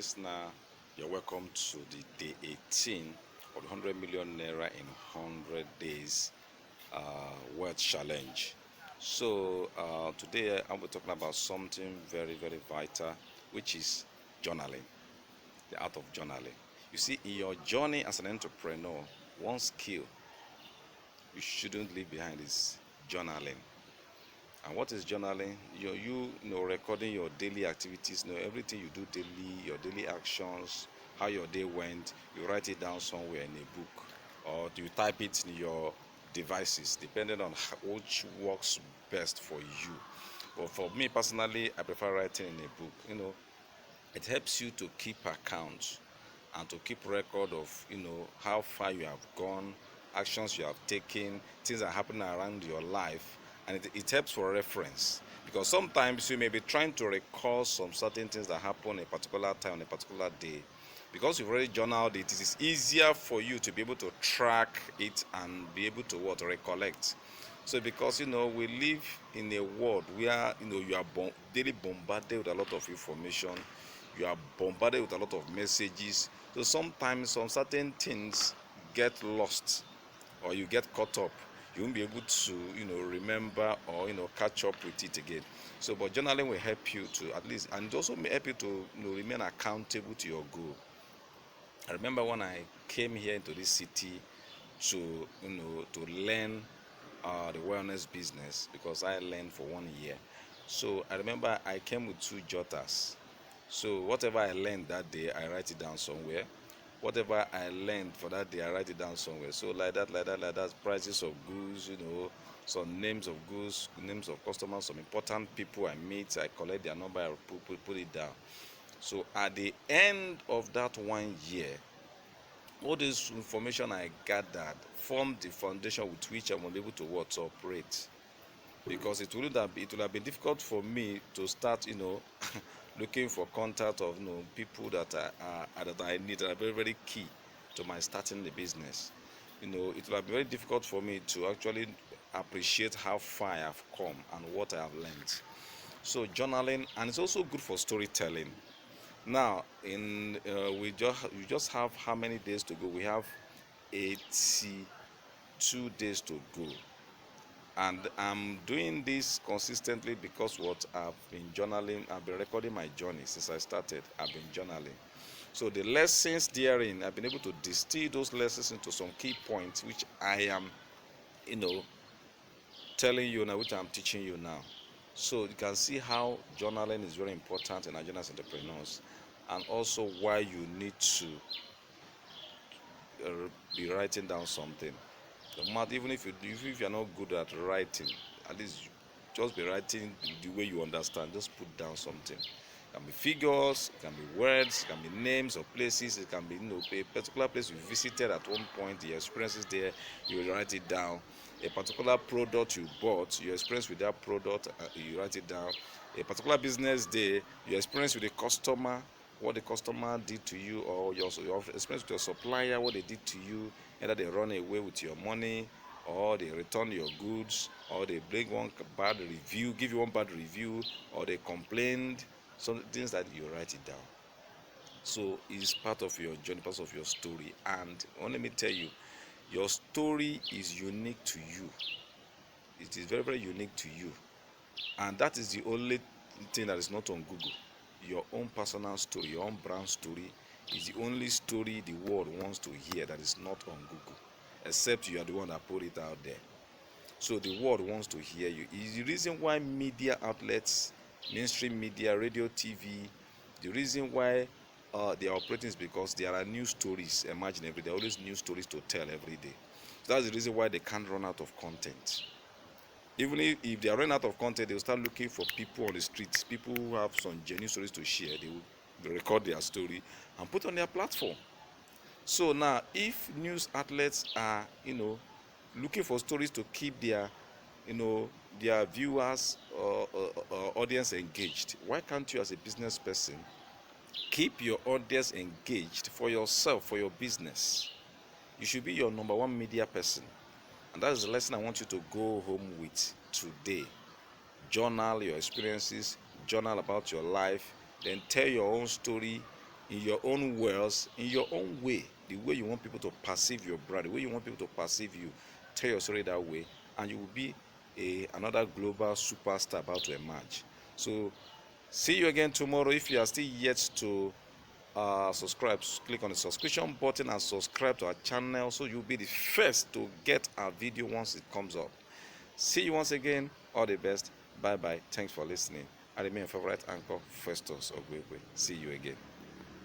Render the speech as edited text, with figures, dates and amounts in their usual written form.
listener, you're welcome to the day 18 of the 100 million naira in 100 days wealth challenge. Today I will be talking about something very, very vital, which is journaling, the art of journaling. You see, in your journey as an entrepreneur, one skill you shouldn't leave behind is journaling. And what is journaling? Recording your daily activities, everything you do daily, your daily actions, how your day went. You write it down somewhere in a book, or you type it in your devices, depending on which works best for you. But for me personally, I prefer writing in a book. It helps you to keep account and to keep record of how far you have gone, actions you have taken, things that are happening around your life, and it helps for reference, because sometimes you may be trying to recall some certain things that happen a particular time on a particular day. Because you've already journaled it is easier for you to be able to track it and be able to recollect. So because we live in a world where you are daily bombarded with a lot of information, you are bombarded with a lot of messages. So sometimes some certain things get lost, or you get caught up. You won't be able to remember or catch up with it again. So but journaling will help you to at least, and it also may help you to remain accountable to your goal. I remember when I came here into this city to to learn the wellness business, because I learned for 1 year. So I remember I came with 2 jotters. So whatever I learned that day, I write it down somewhere. Whatever I learned for that day, I write it down somewhere. So like that, prices of goods, some names of goods, names of customers, some important people I meet, I collect their number, I put it down. So at the end of that 1 year, all this information I gathered formed the foundation with which I was able to operate. Because it would have been difficult for me to start, looking for contact of people that I need, that are very, very key to my starting the business. It would have been very difficult for me to actually appreciate how far I have come and what I have learned. So journaling, and it's also good for storytelling. Now, we just have how many days to go? We have 82 days to go, and I'm doing this consistently because what I've been journaling. I've been recording my journey since I started. I've been journaling. So the lessons therein, I've been able to distill those lessons into some key points, which I am, telling you now, which I'm teaching you now. So you can see how journaling is very important in Nigerian entrepreneurs, and also why you need to be writing down something. No matter, even if you're not good at writing, at least just be writing the way you understand. Just put down something. It can be figures, it can be words, it can be names of places, it can be a particular place you visited at one point, the experiences there, you will write it down. A particular product you bought, your experience with that product, you write it down. A particular business day, your experience with the customer, what the customer did to you, or your experience with your supplier, what they did to you, either they run away with your money, or they return your goods, or they bring one bad review, give you one bad review, or they complained. Some things that you write it down. So it's part of your journey, part of your story. And let me tell you, your story is unique to you. It is very, very unique to you. And that is the only thing that is not on Google. Your own personal story, your own brand story is the only story the world wants to hear that is not on Google, except you are the one that put it out there. So the world wants to hear you. It's the reason why media outlets, mainstream media, radio, TV, the reason why they are operating is because there are new stories emerging every day. There are always new stories to tell every day. So that's the reason why they can't run out of content. Even if they are running out of content, they will start looking for people on the streets, people who have some genuine stories to share. They will record their story and put on their platform. So now, if news outlets are, looking for stories to keep their, their viewers or audience engaged, why can't you, as a business person, keep your audience engaged for yourself, for your business? You should be your number one media person. And that is the lesson I want you to go home with today. Journal your experiences, journal about your life, then tell your own story in your own words, in your own way, the way you want people to perceive your brand, the way you want people to perceive you. Tell your story that way, and you will be another global superstar about to emerge. So see you again tomorrow. If you are still yet to subscribe, click on the subscription button and subscribe to our channel so you'll be the first to get our video once it comes up. See you once again. All the best. Bye bye. Thanks for listening. I remain your favorite anchor, Festus Oguekwe. See you again.